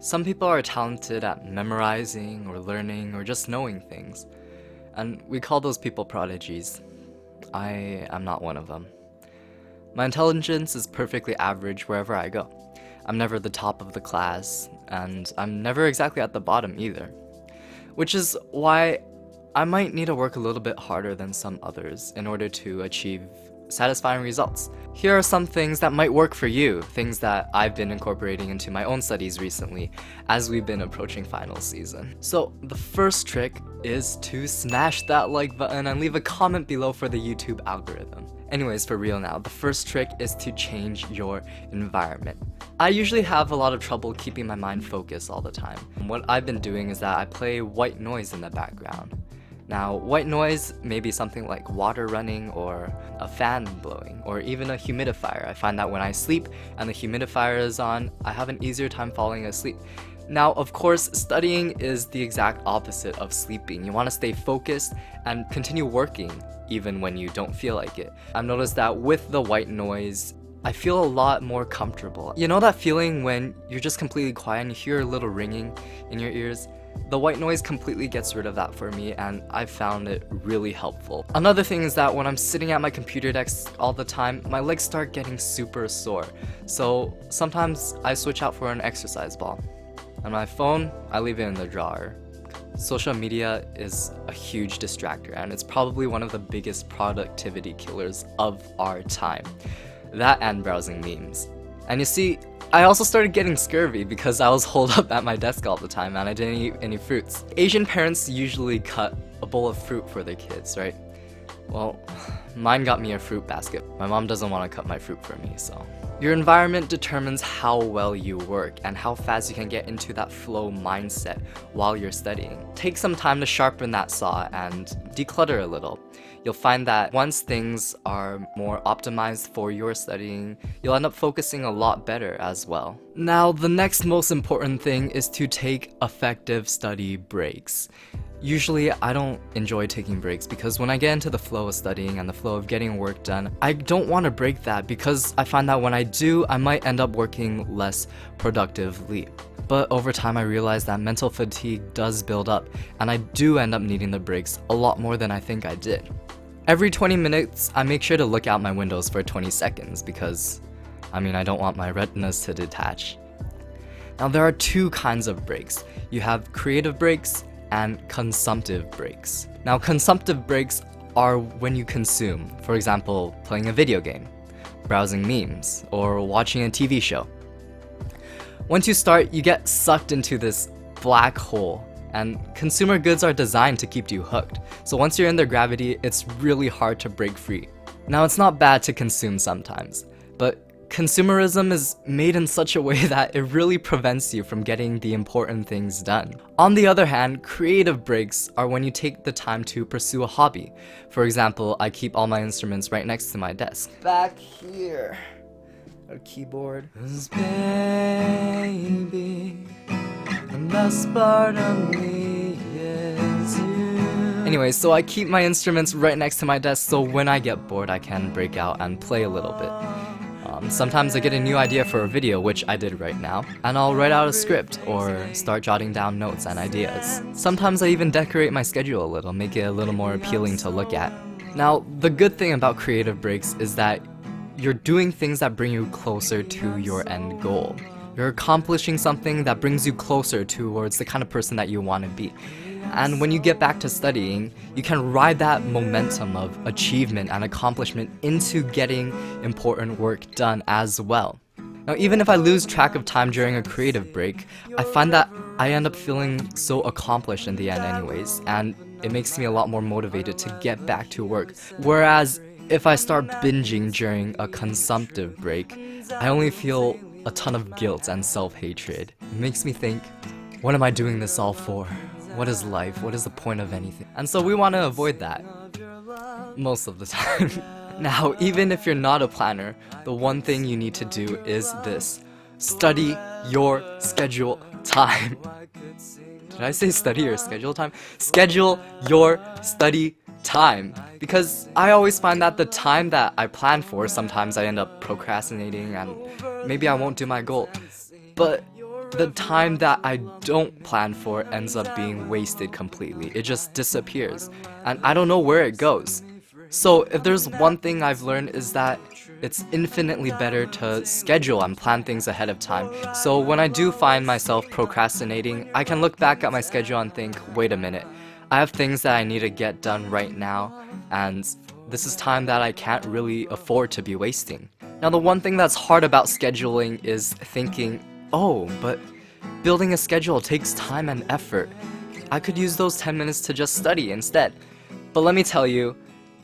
Some people are talented at memorizing or learning or just knowing things, and we call those people prodigies. I am not one of them. My intelligence is perfectly average wherever I go. I'm never the top of the class, and I'm never exactly at the bottom either. Which is why I might need to work a little bit harder than some others in order to achieve satisfying results. Here are some things that might work for you, things that I've been incorporating into my own studies recently as we've been approaching final season. So the first trick is to smash that like button and leave a comment below for the YouTube algorithm. Anyways, for real now, the first trick is to change your environment. I usually have a lot of trouble keeping my mind focused all the time. What I've been doing is that I play white noise in the background. Now, white noise may be something like water running or a fan blowing or even a humidifier. I find that when I sleep and the humidifier is on, I have an easier time falling asleep. Now, of course, studying is the exact opposite of sleeping. You want to stay focused and continue working even when you don't feel like it. I've noticed that with the white noise, I feel a lot more comfortable. You know that feeling when you're just completely quiet and you hear a little ringing in your ears? The white noise completely gets rid of that for me, and I've found it really helpful. Another thing is that when I'm sitting at my computer desk all the time, my legs start getting super sore. So sometimes I switch out for an exercise ball. And my phone, I leave it in the drawer. Social media is a huge distractor, and it's probably one of the biggest productivity killers of our time. That and browsing memes. And you see, I also started getting scurvy because I was holed up at my desk all the time and I didn't eat any fruits. Asian parents usually cut a bowl of fruit for their kids, right? Well, mine got me a fruit basket. My mom doesn't want to cut my fruit for me, so. Your environment determines how well you work and how fast you can get into that flow mindset while you're studying. Take some time to sharpen that saw and declutter a little. You'll find that once things are more optimized for your studying, you'll end up focusing a lot better as well. Now, the next most important thing is to take effective study breaks. Usually, I don't enjoy taking breaks because when I get into the flow of studying and the flow of getting work done, I don't want to break that because I find that when I do, I might end up working less productively. But over time, I realized that mental fatigue does build up, and I do end up needing the breaks a lot more than I think I did. Every 20 minutes, I make sure to look out my windows for 20 seconds because, I don't want my retinas to detach. Now, there are two kinds of breaks. You have creative breaks and consumptive breaks. Now, consumptive breaks are when you consume, for example, playing a video game, browsing memes, or watching a TV show. Once you start, you get sucked into this black hole, and consumer goods are designed to keep you hooked. So once you're in their gravity, it's really hard to break free. Now, it's not bad to consume sometimes, but consumerism is made in such a way that it really prevents you from getting the important things done. On the other hand, creative breaks are when you take the time to pursue a hobby. For example, I keep all my instruments right next to my desk. Back here, a keyboard. 'Cause baby, the best part of me is you. Anyways, so I keep my instruments right next to my desk so when I get bored I can break out and play a little bit. Sometimes I get a new idea for a video, which I did right now, and I'll write out a script or start jotting down notes and ideas. Sometimes I even decorate my schedule a little, make it a little more appealing to look at. Now, the good thing about creative breaks is that you're doing things that bring you closer to your end goal. You're accomplishing something that brings you closer towards the kind of person that you want to be. And when you get back to studying, you can ride that momentum of achievement and accomplishment into getting important work done as well. Now, even if I lose track of time during a creative break, I find that I end up feeling so accomplished in the end anyways, and it makes me a lot more motivated to get back to work. Whereas if I start binging during a consumptive break, I only feel a ton of guilt and self-hatred. It makes me think, what am I doing this all for? What is life? What is the point of anything? And so we want to avoid that most of the time. Now, even if you're not a planner, the one thing you need to do is this. Study your schedule time. Did I say study your schedule time? Schedule your study time. Because I always find that the time that I plan for, sometimes I end up procrastinating and maybe I won't do my goal. But the time that I don't plan for ends up being wasted completely. It just disappears, and I don't know where it goes. So if there's one thing I've learned is that it's infinitely better to schedule and plan things ahead of time. So when I do find myself procrastinating, I can look back at my schedule and think, wait a minute, I have things that I need to get done right now, and this is time that I can't really afford to be wasting. Now, the one thing that's hard about scheduling is thinking, oh, but building a schedule takes time and effort. I could use those 10 minutes to just study instead. But let me tell you,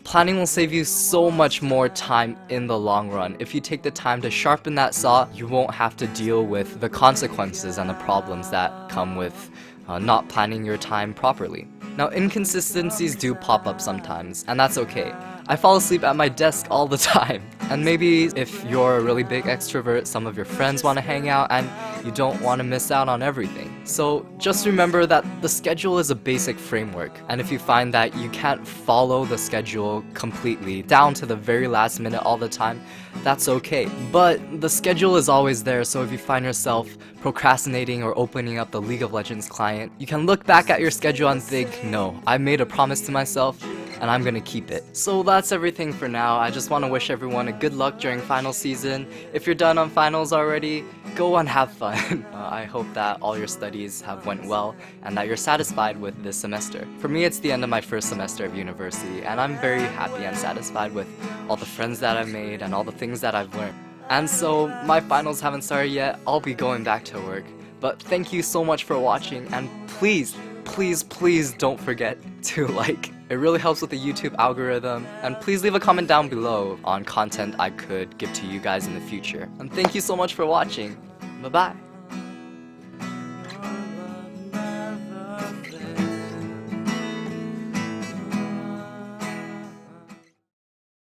planning will save you so much more time in the long run. If you take the time to sharpen that saw, you won't have to deal with the consequences and the problems that come with not planning your time properly. Now, inconsistencies do pop up sometimes, and that's okay. I fall asleep at my desk all the time. And maybe if you're a really big extrovert, some of your friends want to hang out and you don't want to miss out on everything. So just remember that the schedule is a basic framework, and if you find that you can't follow the schedule completely down to the very last minute all the time, that's okay. But the schedule is always there, so if you find yourself procrastinating or opening up the League of Legends client, you can look back at your schedule and think, no, I made a promise to myself and I'm gonna keep it. So that's everything for now. I just want to wish everyone a good luck during final season. If you're done on finals already, go and have fun. I hope that all your studies have went well and that you're satisfied with this semester. For me, it's the end of my first semester of university, and I'm very happy and satisfied with all the friends that I've made and all the things that I've learned. And so my finals haven't started yet. I'll be going back to work. But thank you so much for watching, and please don't forget to like. It really helps with the YouTube algorithm, and please leave a comment down below on content I could give to you guys in the future. And thank you so much for watching. Bye bye.